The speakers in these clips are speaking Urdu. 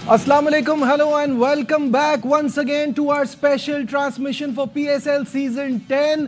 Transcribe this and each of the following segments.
Assalamu alaikum, hello and welcome back once again to our special transmission for PSL season 10.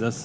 10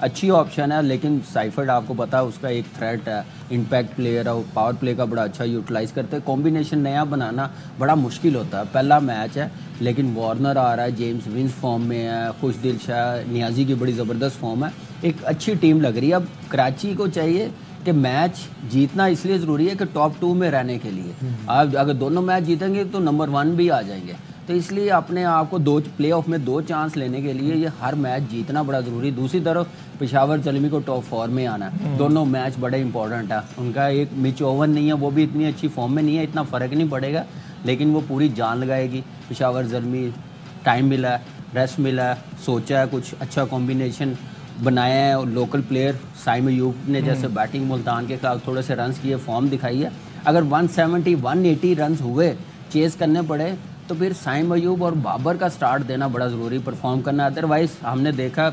اچھی آپشن ہے. لیکن سائفرڈ آپ کو پتا ہے اس کا ایک تھریٹ ہے, امپیکٹ پلیئر ہے, پاور پلے کا بڑا اچھا یوٹیلائز کرتے ہیں. کمبینیشن نیا بنانا بڑا مشکل ہوتا ہے. پہلا میچ ہے لیکن وارنر آ رہا ہے, جیمز ونس فارم میں ہے, خوش دل شاہ نیازی کی بڑی زبردست فارم ہے, ایک اچھی ٹیم لگ رہی ہے. اب کراچی کو چاہیے کہ میچ جیتنا اس لیے ضروری ہے کہ ٹاپ 2 میں رہنے کے لیے. آپ اگر دونوں میچ جیتیں گے تو نمبر 1 بھی آ جائیں گے. تو اس لیے اپنے آپ کو پلے آف میں 2 چانس لینے کے لیے یہ ہر میچ جیتنا بڑا ضروری. دوسری طرف پشاور زلمی کو ٹاپ 4 میں آنا ہے. دونوں میچ بڑے امپورٹنٹ ہے. ان کا ایک مچ اوون نہیں ہے, وہ بھی اتنی اچھی فارم میں نہیں ہے, اتنا فرق نہیں پڑے گا, لیکن وہ پوری جان لگائے گی. پشاور زلمی ٹائم ملا ہے, ریسٹ ملا ہے, سوچا ہے, کچھ اچھا کمبینیشن بنایا ہے. اور لوکل پلیئر سائم ایوب نے جیسے بیٹنگ ملتان کے خلاف تھوڑے سے رنز کیے, فارم دکھائی ہے. اگر 170 180 رنز ہوئے چیز کرنے پڑے تو پھر سائم ایوب اور بابر کا سٹارٹ دینا بڑا ضروری, پرفارم کرنا. ادروائز ہم نے دیکھا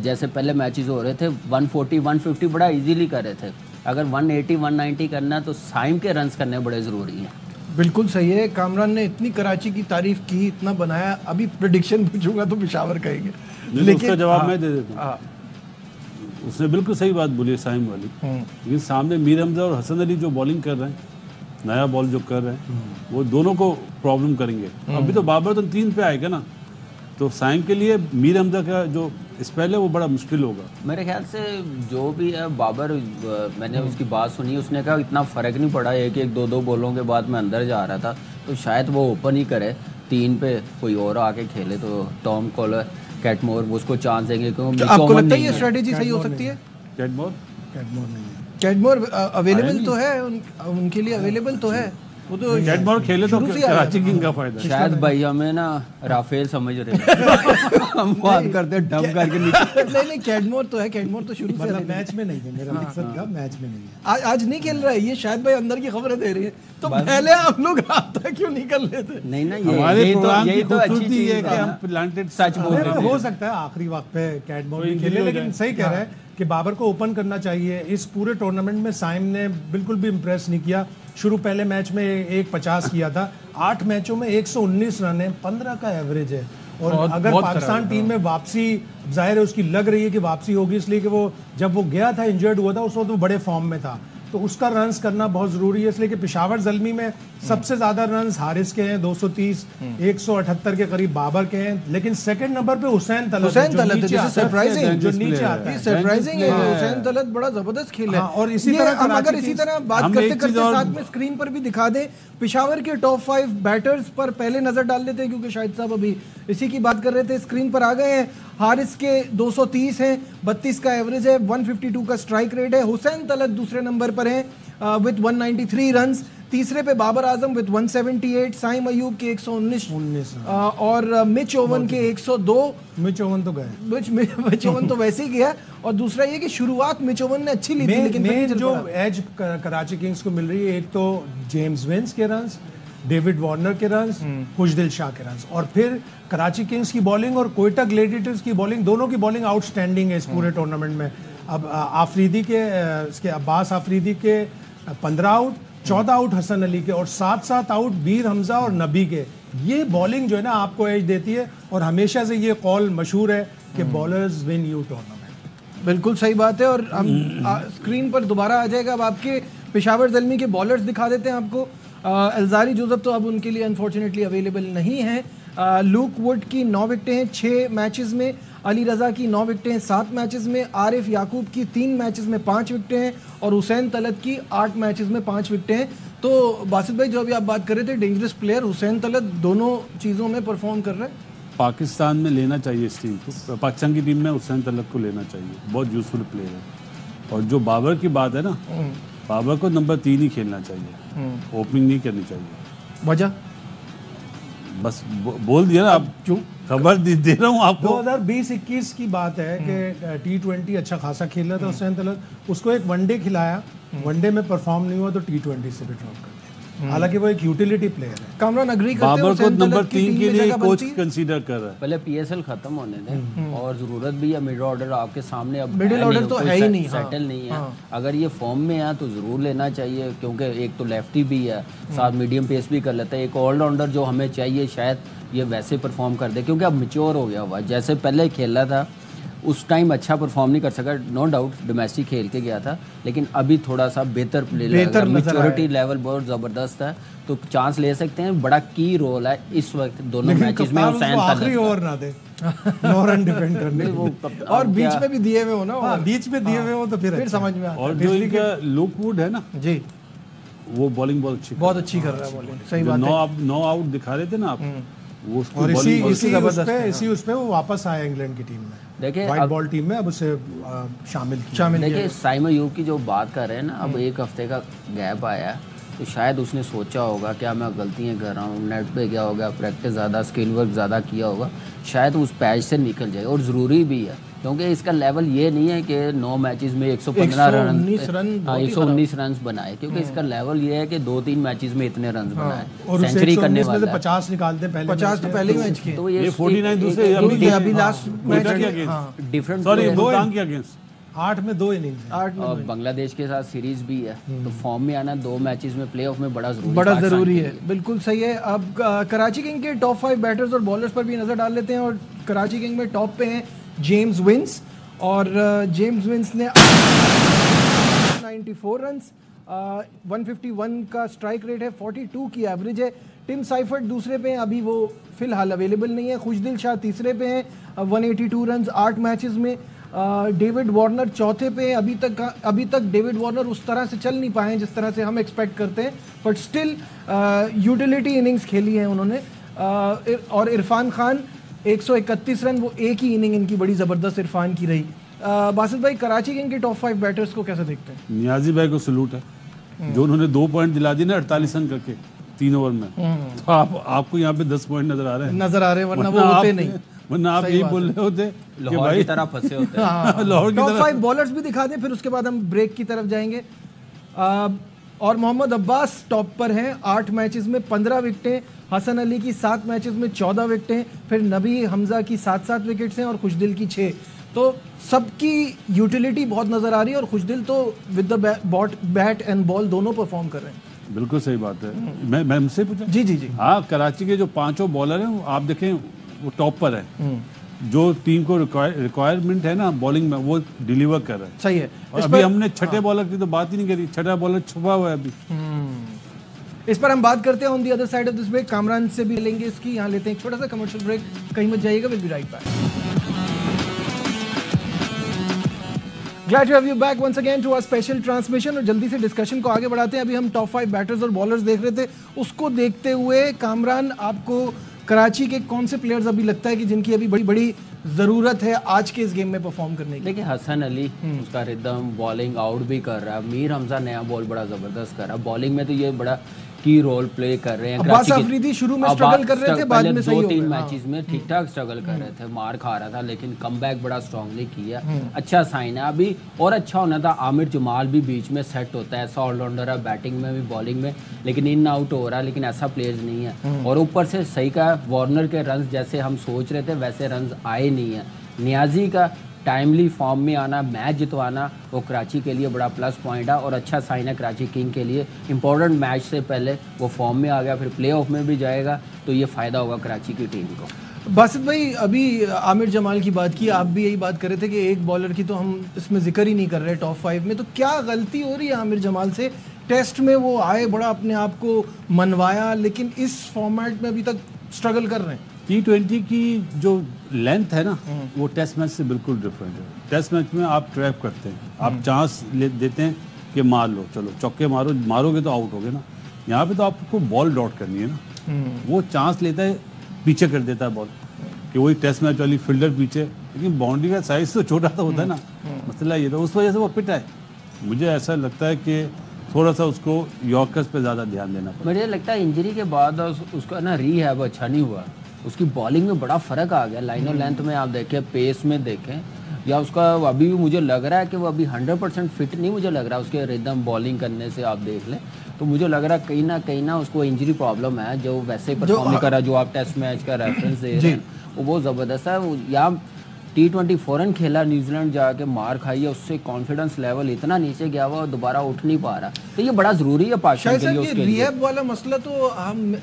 جیسے پہلے میچز ہو رہے تھے 140 150 بڑا ایزیلی کر رہے تھے. اگر 180 190 کرنا ہے تو سائم کے رنز کرنے بڑے ضروری ہیں. بالکل صحیح ہے. کامران نے اتنی کراچی کی تعریف کی, اتنا بنایا, ابھی پریڈکشن پوچھوں گا تو پشاور کہیں گے. لیکن اس کا جواب میں دے دیتا ہوں. اس نے بالکل صحیح بات بولی ہے سائم والی. لیکن سامنے میر حمزہ اور حسن علی جو بالنگ کر رہے ہیں, نیا بال جو کر رہے ہیں, وہ دونوں کو پرابلم کریں گے. ابھی تو بابر تو 3 پہ آئے گا نا, تو سائم کے لیے میر حمزہ کا جو اسپیل ہے وہ بڑا مشکل ہوگا میرے خیال سے. جو بھی ہے بابر, میں نے اس کی بات سنی, اس نے کہا اتنا فرق نہیں پڑا, ایک 2 بالوں کے بعد میں اندر جا رہا تھا, تو شاید وہ اوپن ہی کرے 3 پہ, کوئی اور آ کے کھیلے تو ٹام کولر کیٹمور اس کو چانس دیں گے. آپ کو لگتا ہے یہ اسٹریٹجی صحیح ہو سکتی ہے؟ کیٹمور نہیں ہے. کیٹمور اویلیبل تو ہے, ان کے لیے اویلیبل تو ہے. وہ تو کیٹمور کھیلے تو کراچی کنگ کا فائدہ ہے. شاید بھائی ہمیں نا رافیل سمجھ رہے ہیں, ہم بات کرتے ہیں ڈم کر کے نیچے. نہیں کیٹمور تو ہے, کیٹمور تو شروع سے میچ میں نہیں ہے, میرا مقصد کا میچ میں نہیں ہے. آج نہیں کھیل رہا ہے یہ, شاید بھائی اندر کی خبریں دے رہی ہیں, تو پہلے ہم لوگ رابطہ کیوں نہیں کر لیتے؟ نہیں نا, ہمارے پروگرام کی تو اچھی خوبصورتی چیز ہے کہ ہم پلانٹڈ سچ بول رہے ہیں. ہو سکتا ہے آخری وقت پہ کیٹمور بھی کھیلے, لیکن صحیح کہہ رہا ہے کہ بابر کو اوپن کرنا چاہیے. اس پورے ٹورنامنٹ میں سائم نے بالکل بھی امپریس نہیں کیا. شروع پہلے میچ میں 150 کیا تھا, 8 میچوں میں 119 رن ہے, 15 کا ایوریج ہے. اور اگر پاکستان ٹیم میں واپسی, ظاہر ہے اس کی لگ رہی ہے کہ واپسی ہوگی, اس لیے کہ وہ جب وہ گیا تھا انجرڈ ہوا تھا اس وقت وہ بڑے فارم میں تھا, تو اس کا رنز کرنا بہت ضروری ہے. اس لیے کہ پشاور زلمی میں سب سے زیادہ رنز حارث کے ہیں 230, 178 کے قریب بابر کے ہیں, لیکن سیکنڈ نمبر پہ حسین طلعت جو نیچے آتا ہے. سرپرائزنگ ہے حسین طلعت, بڑا زبردست کھیل ہے. اور اسی طرح ہم اگر اسی طرح بات کرتے کرتے ساتھ میں اسکرین پر بھی دکھا دیں پشاور کے ٹاپ 5 بیٹرز پر پہلے نظر ڈال دیتے ہیں, کیونکہ شاہد صاحب ابھی اسی کی بات کر رہے تھے. اسکرین پر آ گئے ہیں. حارث کے 230 ہیں, 32 کا ایوریج ہے, 152 کا سٹرائک ریٹ ہے. حسین طلعت دوسرے نمبر پر ہیں with 193 رنز. تیسرے پہ بابر اعظم with 178, سائم ایوب کے 119 اور مچ اوون کے 102. مچ اوون تو گئے, مچ اوون تو ویسے ہی گیا. اور دوسرا یہ کہ شروعات مچ اوون نے اچھی لی تھی, لیکن مین جو ایج کراچی کنگز کو مل رہی ہے, ایک تو جیمز ونس کے رنز, ڈیوڈ وارنر کے رنز, خوش دل شاہ کے رنز, اور پھر کراچی کنگز کی بالنگ اور کوئٹہ گلیڈیٹرز کی بالنگ, دونوں کی بالنگ آؤٹ اسٹینڈنگ ہے اس پورے ٹورنامنٹ میں. اب آفریدی کے اس کے عباس آفریدی کے 15 آؤٹ, 14 آؤٹ حسن علی کے, اور 7 آؤٹ بیر حمزہ اور نبی کے. یہ بالنگ جو ہے نا آپ کو ایج دیتی ہے, اور ہمیشہ سے یہ قول مشہور ہے کہ بالرز ون یو ٹورنامنٹ. بالکل صحیح بات ہے. اور ہم اسکرین پر دوبارہ آ جائے گا, اب آپ کے پشاور زلمی کے بالرز دکھا دیتے ہیں آپ کو. الزاری جوزف تو اب ان کے لیے انفارچونیٹلی اویلیبل نہیں ہیں. لوک وڈ کی 9 وکٹیں ہیں 6 میچز میں, علی رضا کی 9 وکٹیں ہیں 7 میچز میں, عارف یعقوب کی 3 میچز میں 5 وکٹیں ہیں, اور حسین طلعت کی 8 میچز میں 5 وکٹیں ہیں. تو باسط بھائی جو ابھی آپ بات کر رہے تھے, ڈینجرس پلیئر حسین طلعت دونوں چیزوں میں پرفارم کر رہے ہیں. پاکستان میں لینا چاہیے اس ٹیم کو, پاکستان کی ٹیم میں حسین طلعت کو لینا چاہیے, بہت یوزفل پلیئر ہے. اور جو بابر کی بات ہے نا, بابر کو نمبر 3 ہی کھیلنا چاہیے, اوپننگ نہیں کرنی چاہیے. وجہ بس بول دیا نا, آپ کیوں خبر دے رہا ہوں آپ کو. 2020-21 کی بات ہے کہ T20 اچھا خاصا کھیل رہا تھا حسین طلعت, اس کو ایک ون ڈے کھلایا, ون ڈے میں پرفارم نہیں ہوا تو T20 سے بھی ڈراپ کر دیا. حالانکہ وہ ایک یوٹیلیٹی پلیئر ہے. کامران اگری کرتے ہیں بابر کو نمبر 3 کے لیے کوچ کنسیڈر کر رہا ہے. پہلے PSL ختم ہونے دیں, اور ضرورت بھی ہے مڈل آرڈر آپ کے سامنے, اب مڈل آرڈر تو ہے ہی نہیں, سیٹل نہیں ہے. اگر یہ فارم میں ہے تو ضرور لینا چاہیے, کیونکہ ایک تو لیفٹی بھی ہے, ساتھ میڈیم پیس بھی کر لیتا ہے. ایک آل راؤنڈر جو ہمیں چاہیے, شاید یہ ویسے پرفارم کر دے, کیونکہ اب میچور ہو گیا ہوا, جیسے پہلے کھیلا تھا اس ٹائم اچھا پرفارم نہیں کر سکا, نو ڈاؤٹ ڈومیسٹک کھیل کے گیا تھا, لیکن ابھی تھوڑا سا بہتر پلے لگا, میچورٹی لیول بہت زبردست ہے, تو چانس لے سکتے ہیں. بڑا کی رول ہے اس وقت دونوں میچز میں حسین آخری اوور نہ دے 9 رن ڈیفینڈ کرنے, اور بیچ میں بھی دیے ہوئے ہو نا, بیچ میں دیے ہوئے ہو تو پھر سمجھ میں آتا ہے. اور جو ان کا لوک ووڈ ہے نا جی وہ بالنگ بہت اچھی کر رہا ہے بالنگ, صحیح بات ہے. 9 آؤٹ دکھا رہے تھے نا آپ, وہ اس کو اور بالنگ اسی اس پہ وہ واپس آیا انگلینڈ کی ٹیم میں, دیکھیں وائٹ بال ٹیم میں اب اسے شامل دیکھیں سائم ایوب کی جو بات کر رہے ہیں نا, اب ایک ہفتے کا گیپ آیا ہے, تو شاید اس نے سوچا ہوگا کیا میں غلطیاں کر رہا ہوں, نیٹ پہ گیا ہوگا, پریکٹس زیادہ اسکل ورک زیادہ کیا ہوگا, شاید اس پیچ سے نکل جائے. اور ضروری بھی ہے کیونکہ اس کا لیول یہ نہیں ہے کہ 9 میچز میں 119 رنز بنائے, کیونکہ اس کا لیول یہ ہے کہ 2-3 میچز میں اتنے رنز بنائے, سینچری کرنے والا ہے. 50 نکالتے پہلے 50 تو پہلے میچ کے, تو یہ 49 دوسرے ابھی لاسٹ میچ ڈفرنٹ, سوری بھوتان کے اگینسٹ 8 میں 2 اننگز, اور بنگلہ دیش کے ساتھ سیریز بھی ہے, تو فارم میں آنا 2 میچز میں پلے آف میں بڑا ضروری ہے. بالکل صحیح ہے. اب کراچی کنگ کے ٹاپ 5 بیٹرز اور بالرز پر بھی نظر ڈال لیتے ہیں, اور کراچی کنگ میں ٹاپ پہ ہیں جیمز ونس, اور جیمز ونس نے 94 رنز, 151 کا اسٹرائک ریٹ ہے, 42 کی ایوریج ہے. ٹم سائفرٹ دوسرے پہ ہیں, ابھی وہ فی الحال اویلیبل نہیں ہے. خوشدل شاہ تیسرے پہ ہیں, 182 رنز 8 میچز میں. ڈیوڈ وارنر چوتھے پہ ہیں. ابھی تک ڈیوڈ وارنر اس طرح سے چل نہیں پائے ہیں جس طرح سے ہم ایکسپیکٹ کرتے ہیں, بٹ اسٹل یوٹیلیٹی اننگز کھیلی ہیں انہوں نے. اور عرفان خان 131 رن, وہ ایک ہی اننگ ان کی بڑی زبردست عرفان کی رہی. باسط بھائی کراچی کنگ کے ٹاپ 5 بیٹرز کو کیسے دیکھتے ہیں؟ نیازی بھائی کو سلوٹ ہے, جو انہوں نے 2 پوائنٹ دلا دی نا 48 رن کر کے 3 اوور میں, تو آپ کو یہاں پہ 10 پوائنٹ نظر آ رہے ہیں, ورنہ وہ ہوتے نہیں, ورنہ آپ یہی بول رہے ہوتے لاہور کی طرح پھنسے ہوتے ہیں. ٹاپ 5 بالرز بھی دکھا دیں, پھر اس کے بعد ہم بریک کی طرف جائیں گے. اور محمد عباس ٹاپ پر ہیں, 8 میچز میں 15 وکٹیں, حسن علی کی 7 میچز میں 14 وکٹیں, پھر نبی حمزہ کی 7 وکٹس ہیں, اور خوشدل کی 6. تو سب کی یوٹیلیٹی بہت نظر آ رہی ہے, اور خوشدل تو ود دا بیٹ اینڈ بال دونوں پرفارم کر رہے ہیں. بالکل صحیح بات ہے. میں ہم سے پوچھا, جی ہاں کراچی کے جو 5 بالر ہیں آپ دیکھیں وہ ٹاپ پر ہیں, جو ٹیم کو ریکوائرمنٹ ہے نا بالنگ میں وہ ڈیلیور کر رہے ہیں. صحیح ہے. اور ابھی ہم نے چھٹے بالر کی تو بات ہی نہیں کری, چھٹا بالر چھپا ہوا ہے ابھی. اس پر ہم بات کرتے ہیں on the other side of this break. Kamran سے بھی لیں گے اس کی, یہاں لیتے ہیں ایک چھوٹا سا کمرشل بریک, کہیں مت جائیے گا, will be right back. Glad to have you back once again to our special transmission. اور جلدی سے ڈسکشن کو آگے بڑھاتے ہیں. ابھی ہم ٹاپ 5 بیٹرز اور بالرز دیکھ رہے تھے, اس کو دیکھتے ہوئے کامران آپ کو کراچی کے کون سے پلیئرز ابھی لگتا ہے کہ جن کی ابھی بڑی ضرورت ہے آج کے اس گیم میں پرفارم کرنے کی؟ دیکھیں حسن علی اس کا ردم بالنگ آؤٹ بھی کر رہا ہے, میر حمزہ نیا بال بڑا زبردست کر رہا ہے, بالنگ میں تو یہ بڑا کی رول پلے کر رہے ہیں. عباس آفریدی شروع میں سٹرگل کر رہے تھے, بعد میں صحیح ہو گئے. 2-3 میچز میں ٹھیک ٹھاک سٹرگل کر رہے تھے, مار کھا رہا تھا, لیکن کم بیک بڑا اسٹرانگلی کیا, اچھا سائن ہے. ابھی اور اچھا ہونا تھا, عامر جمال بھی بیچ میں سیٹ ہوتا ہے, ایسا آل راؤنڈر ہے بیٹنگ میں بھی بالنگ میں, لیکن ان آؤٹ ہو رہا ہے, لیکن ایسا پلیئرز نہیں ہے. اور اوپر سے صحیح کا وارنر کے رنز جیسے ہم سوچ رہے تھے ویسے رنز آئے نہیں ہیں. نیازی کا ٹائملی فارم میں آنا, میچ جتوانا, وہ کراچی کے لیے بڑا پلس پوائنٹ ہے, اور اچھا سائن ہے کراچی کنگ کے لیے. امپورٹنٹ میچ سے پہلے وہ فارم میں آ گیا, پھر پلے آف میں بھی جائے گا, تو یہ فائدہ ہوگا کراچی کی ٹیم کو. باسط بھائی ابھی عامر جمال کی بات کی, آپ بھی یہی بات کر رہے تھے کہ ایک بالر کی تو ہم اس میں ذکر ہی نہیں کر رہے ٹاپ 5 میں, تو کیا غلطی ہو رہی ہے عامر جمال سے؟ ٹیسٹ میں وہ آئے, بڑا اپنے آپ کو منوایا, لیکن اس فارمیٹ میں ابھی تک اسٹرگل کر رہے ہیں. T20 کی جو لینتھ ہے نا وہ ٹیسٹ میچ سے بالکل ڈفرینٹ ہے. ٹیسٹ میچ میں آپ ٹریپ کرتے ہیں, آپ چانس دیتے ہیں کہ مار لو, چلو چوکے مارو گے تو آؤٹ ہوگے نا. یہاں پہ تو آپ کو بال ڈاٹ کرنی ہے نا, وہ چانس لیتا ہے پیچھے کر دیتا ہے بال, کہ وہی ٹیسٹ میچ والی فیلڈر پیچھے, لیکن باؤنڈری کا سائز تو چھوٹا تو ہوتا ہے نا. مسئلہ یہ تھا, اس وجہ سے وہ پٹ ہے. مجھے ایسا لگتا ہے کہ تھوڑا سا اس کو یارکرز پہ زیادہ دھیان دینا پڑا. مجھے لگتا ہے انجری کے بعد اس کا نا ری ہیب اچھا نہیں ہوا, اس کی بالنگ میں بڑا فرق آ گیا. لائن اور لینتھ میں آپ دیکھیں, پیس میں دیکھیں, یا اس کا ابھی بھی مجھے لگ رہا ہے کہ وہ ابھی 100% فٹ نہیں مجھے لگ رہا. اس کے ردم بالنگ کرنے سے آپ دیکھ لیں تو مجھے لگ رہا ہے کہیں نہ اس کو انجری پرابلم ہے, جو ویسے پرفارم نہیں کر رہا جو آپ ٹیسٹ میچ کا ریفرنس دے رہے ہیں وہ بہت زبردست ہے. یا T20 فوراً کھیلا, نیوزی لینڈ جا کے مار کھائی ہے, اس سے کانفیڈنس لیول اتنا نیچے گیا ہوا اور دوبارہ اٹھ نہیں پا رہا. تو یہ بڑا ضروری ہے پاکستان کے لیے. اس کے ریہیب والا مسئلہ تو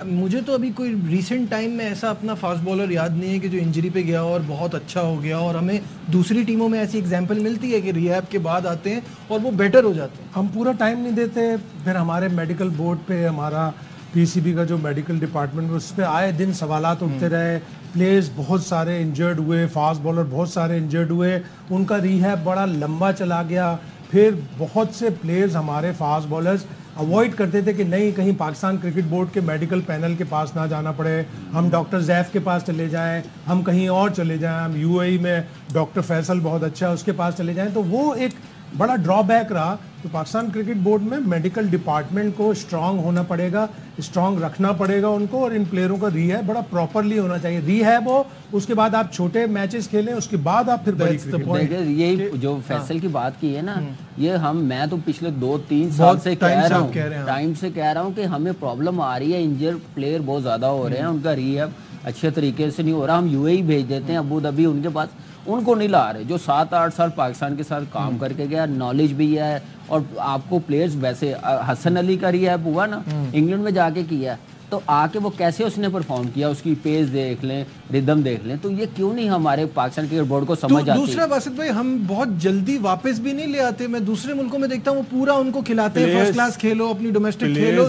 مجھے تو ابھی کوئی ریسنٹ ٹائم میں ایسا اپنا فاسٹ بالر یاد نہیں ہے کہ جو انجری پہ گیا اور بہت اچھا ہو گیا, اور ہمیں دوسری ٹیموں میں ایسی ایگزامپل ملتی ہے کہ ریہیب کے بعد آتے ہیں اور وہ بیٹر ہو جاتے ہیں. ہم پورا ٹائم نہیں دیتے, پھر ہمارے میڈیکل بورڈ پہ ہمارا PCB کا جو میڈیکل ڈپارٹمنٹ اس پہ آئے دن سوالات اٹھتے رہے. پلیئرز بہت سارے انجرڈ ہوئے, فاسٹ بالر بہت سارے انجرڈ ہوئے, ان کا ریہیب بڑا لمبا چلا گیا. پھر بہت سے پلیئرز ہمارے فاسٹ بالرز اوائڈ کرتے تھے کہ نہیں کہیں پاکستان کرکٹ بورڈ کے میڈیکل پینل کے پاس نہ جانا پڑے, ہم ڈاکٹر زیف کے پاس چلے جائیں, ہم کہیں اور چلے جائیں, ہم UAE میں ڈاکٹر فیصل بہت اچھا ہے اس کے پاس چلے جائیں. تو وہ ایک بڑا ڈرا بیک رہا. تو پاکستان کرکٹ بورڈ میں میڈیکل ڈپارٹمنٹ کو اسٹرانگ ہونا پڑے گا, اسٹرانگ رکھنا پڑے گا ان کو, اور ان پلیئروں کا ریہیب بڑا پراپرلی ہونا چاہیے. ریہیب ہو, اس کے بعد آپ چھوٹے میچز کھیلیں, اس کے بعد آپ پھر بڑی کرکٹ. یہی جو فیصل کی بات کی ہے نا, یہ میں تو پچھلے 2-3 سال سے کہہ رہا ہوں کہ ہمیں پرابلم آ رہی ہے, انجر پلیئر بہت زیادہ ہو رہے ہیں, ان کا ریہیب اچھے طریقے سے نہیں ہو رہا. ہم UAE بھیج دیتے ہیں, ابو ظبی, ان کے پاس ان کو نہیں لا رہے, جو 7-8 سال پاکستان کے ساتھ کام کر کے گیا, نالج بھی ہے. اور آپ کو پلیئرز ویسے حسن علی کا ریہیب ہوا نا, انگلینڈ میں جا کے کیا, تو آ کے وہ کیسے اس نے پرفارم کیا, اس کی پیس دیکھ لیں, ردم دیکھ لیں. تو یہ کیوں نہیں ہمارے پاکستان کرکٹ بورڈ کو سمجھ آتی. دوسرا باسط بھائی, ہم بہت جلدی واپس بھی نہیں لے آتے. میں دوسرے ملکوں میں دیکھتا ہوں وہ پورا ان کو کھلاتے ہیں, فرسٹ کلاس کھیلو, اپنی ڈومیسٹک کھیلو.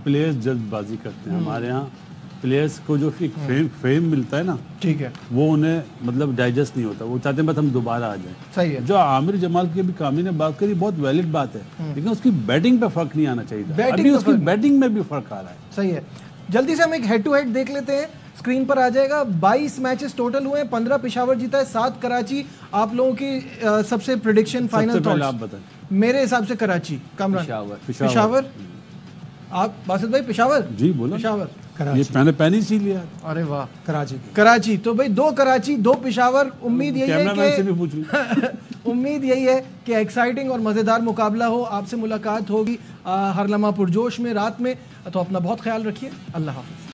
پلیئرز جلد بازی کرتے ہیں. ہمارے یہاں پلیئرز کو جو فیم ملتا ہے نا, ٹھیک ہے, وہ انہیں مطلب ڈائجسٹ نہیں ہوتا. وہ چاہتے ہیں بس ہم دوبارہ آ جائیں. صحیح ہے. جو عامر جمال کی بھی کامی نے بات کری, بہت ویلڈ بات ہے, لیکن اس کی بیٹنگ پہ فرق نہیں آنا چاہیے. ابھی اس کی بیٹنگ میں بھی فرق آ رہا ہے. صحیح ہے. جلدی سے ہم ایک ہیڈ ٹو ہیڈ دیکھ لیتے ہیں, اسکرین پر آ جائے گا. 22 میچز ٹوٹل ہوئے ہیں, 15 پشاور جیتا ہے, 7 کراچی. آپ لوگوں کی سب سے پریڈکشن فائنل تھاٹس. آپ بتائیں. میرے حساب سے کراچی. کامران پشاور. آپ باسط بھائی پشاور. جی بولو. پشاور. یہ میں نے پہلے ہی لیا. ارے واہ, کراچی. تو بھائی 2 کراچی 2 پشاور. امید یہی ہے کہ ایکسائٹنگ اور مزیدار مقابلہ ہو. آپ سے ملاقات ہوگی ہر لمحہ پرجوش میں رات میں. تو اپنا بہت خیال رکھیے. اللہ حافظ.